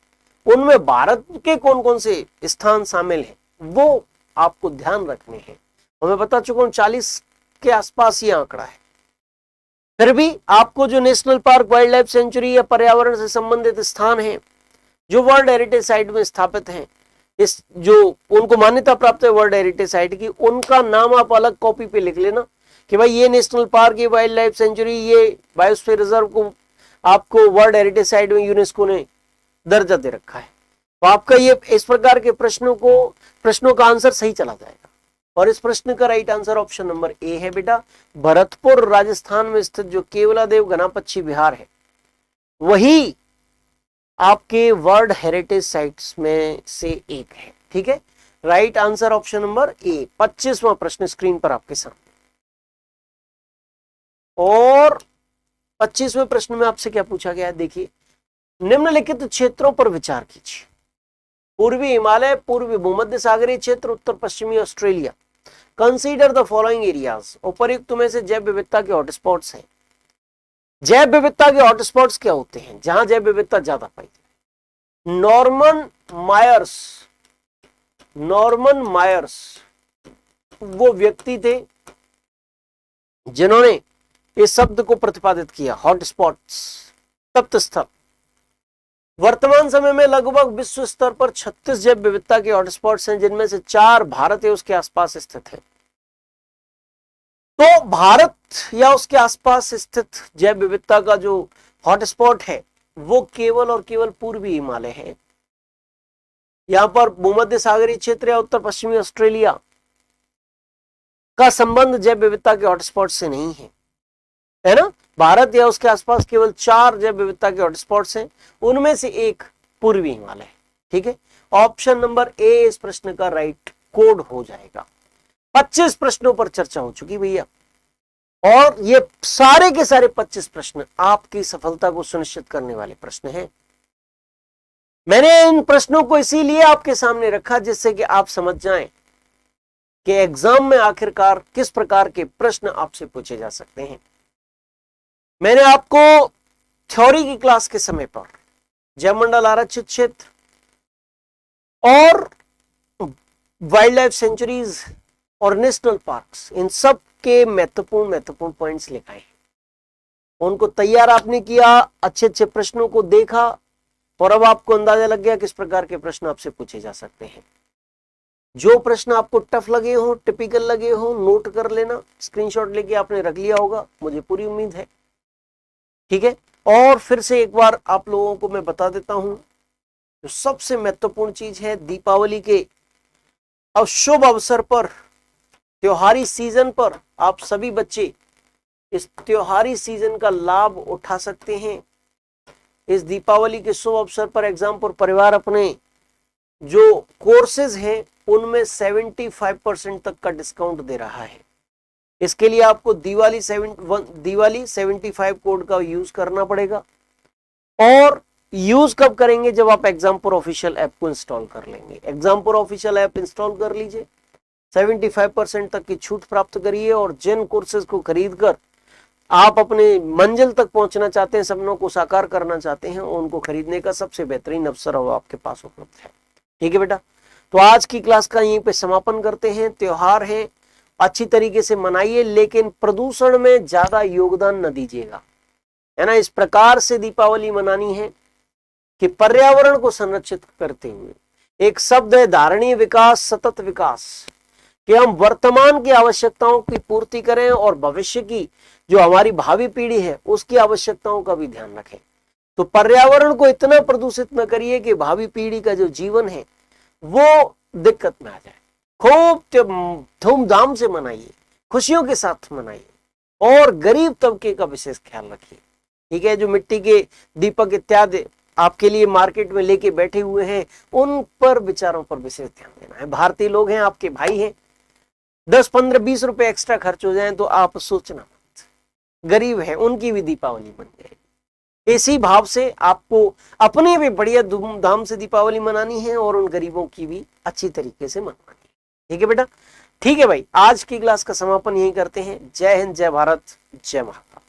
उनमें भारत के कौन कौन से स्थान शामिल हैं वो आपको ध्यान रखने हैं। और मैं बता चुका हूं 40 के आसपास ये आंकड़ा है। फिर भी आपको जो national park, wild life sanctuary या पर्यावरण से संबंधित स्थान है जो वर्ल्ड हेरिटेज साइट में स्थापित हैं, इस जो उनको मान्यता प्राप्त है वर्ल्ड हेरिटेज साइट की, उनका नाम आप अलग कॉपी पे लिख लेना कि भाई ये नेशनल पार्क, ये वाइल्ड लाइफ सेंचुरी, ये बायोस्फीयर रिजर्व को आपको वर्ल्ड हेरिटेज साइट में यूनेस्को ने दर्जा दे रखा है। तो आपका ये इस प्रकार के प्रश्नों का आंसर सही चला जाएगा। और इस प्रश्न का राइट आंसर ऑप्शन नंबर ए है बेटा। भरतपुर राजस्थान में स्थित जो केवलादेव घनापक्षी विहार है वही आपके वर्ल्ड हेरिटेज साइट्स में से एक है। ठीक है, right answer option number A. 25वां प्रश्न स्क्रीन पर आपके सामने। और 25वें प्रश्न में आपसे क्या पूछा गया है, देखिए, निम्नलिखित क्षेत्रों पर विचार कीजिए। पूर्वी हिमालय, पूर्वी भूमध्य सागरीय क्षेत्र, उत्तर पश्चिमी Australia. Consider the following areas. उपर्युक्त में से जैव विविधता के हॉटस्पॉट्स हैं। जैव विविधता के हॉटस्पॉट्स क्या होते हैं, जहां जैव विविधता ज्यादा पाई जाए। नॉर्मन मायर्स वो व्यक्ति थे जिन्होंने इस शब्द को प्रतिपादित किया, हॉटस्पॉट्स, तप्त स्थल। वर्तमान समय में लगभग विश्व स्तर पर 36 जैव विविधता के हॉटस्पॉट्स हैं, जिनमें से 4 भारत या उसके आसपास स्थित है। तो भारत या उसके आसपास स्थित जैव विविधता का जो हॉटस्पॉट है वो केवल और केवल पूर्वी हिमालय है। यहां पर भूमध्य सागरीय क्षेत्र या उत्तर पश्चिमी ऑस्ट्रेलिया का संबंध जैव विविधता के हॉटस्पॉट से नहीं है ना। भारत या उसके आसपास केवल 4 जैव विविधता के हॉटस्पॉट्स हैं, उनमें से एक पूर्वी हिमालय। ठीक है, ऑप्शन नंबर ए इस प्रश्न का राइट कोड हो जाएगा। 25 प्रश्नों पर चर्चा हो चुकी भैया, और ये सारे के सारे 25 प्रश्न आपकी सफलता को सुनिश्चित करने वाले प्रश्न हैं। मैंने इन प्रश्नों को इसीलिए आपके सामने रखा जिससे कि आप समझ जाएं कि एग्जाम में आखिरकार किस प्रकार के प्रश्न आपसे पूछे जा सकते हैं। मैंने आपको थ्योरी की क्लास के समय पर जयमंडल आरक्षित क्षेत्र और वाइल्ड लाइफ सेंचुरीज और नेशनल पार्क्स, इन सब के महत्वपूर्ण पॉइंट्स लिखाए, उनको तैयार आपने किया, अच्छे अच्छे प्रश्नों को देखा, और अब आपको अंदाजा लग गया किस प्रकार के प्रश्न आपसे पूछे जा सकते हैं। जो प्रश्न आपको टफ लगे हो, टिपिकल लगे हो, नोट कर लेना, स्क्रीनशॉट लेके आपने रख लिया होगा, मुझे पूरी उम्मीद है। ठीक है, और फिर से एक बार आप लोगों को मैं बता देता हूं, जो सबसे महत्वपूर्ण चीज है, दीपावली के शुभ अवसर पर, त्योहारी सीजन पर आप सभी बच्चे इस त्योहारी सीजन का लाभ उठा सकते हैं। इस दीपावली के शुभ अवसर पर एग्जाम पर परिवार अपने जो कोर्सेज हैं उनमें 75% तक का डिस्काउंट दे रहा है। इसके लिए आपको दिवाली 75 कोड का यूज करना पड़ेगा, और यूज कब करेंगे, जब आप एग्जामपुर ऑफिशियल ऐप को इंस्टॉल कर लेंगे। एग्जामपुर ऑफिशियल ऐप इंस्टॉल कर लीजिए, 75% तक की छूट प्राप्त करिए, और जिन कोर्सेज को खरीदकर आप अपने मंजिल तक पहुंचना चाहते हैं, सपनों को साकार करना चाहते हैं, उनको खरीदने का सबसे बेहतरीन अवसर अब आपके पास उपलब्ध है। ठीक है बेटा, तो आज की क्लास का यहीं पे समापन करते हैं। त्योहार है, अच्छी तरीके से मनाइए, लेकिन प्रदूषण में ज्यादा योगदान न दीजिएगा, है ना। इस प्रकार से दीपावली मनानी है कि पर्यावरण को संरक्षित करते हुए, एक शब्द है धारणीय विकास, सतत विकास, कि हम वर्तमान की आवश्यकताओं की पूर्ति करें और भविष्य की जो हमारी भावी पीढ़ी है उसकी आवश्यकताओं का भी ध्यान रखें। तो पर्यावरण को इतना प्रदूषित न करिए कि भावी पीढ़ी का जो जीवन है वो दिक्कत में आ जाए। खूब धूमधाम से मनाइए, खुशियों के साथ मनाइए, और गरीब तबके का विशेष ख्याल रखिए। ठीक है, जो मिट्टी के दीपक इत्यादि आपके लिए मार्केट में लेके बैठे हुए हैं, उन पर विचारों पर विशेष ध्यान देना है। भारतीय लोग हैं, आपके भाई हैं, 10, 15, 20 रुपए एक्स्ट्रा खर्च हो जाए तो आप सोचना मत, गरीब है उनकी भी दीपावली बन जाएगी। इसी भाव से आपको अपनी भी बढ़िया धूमधाम से दीपावली मनानी है और उन गरीबों की भी अच्छी तरीके से मनानी है। ठीक है बेटा, ठीक है भाई, आज की क्लास का समापन यही करते हैं। जय हिंद, जय भारत, जय महाकाल।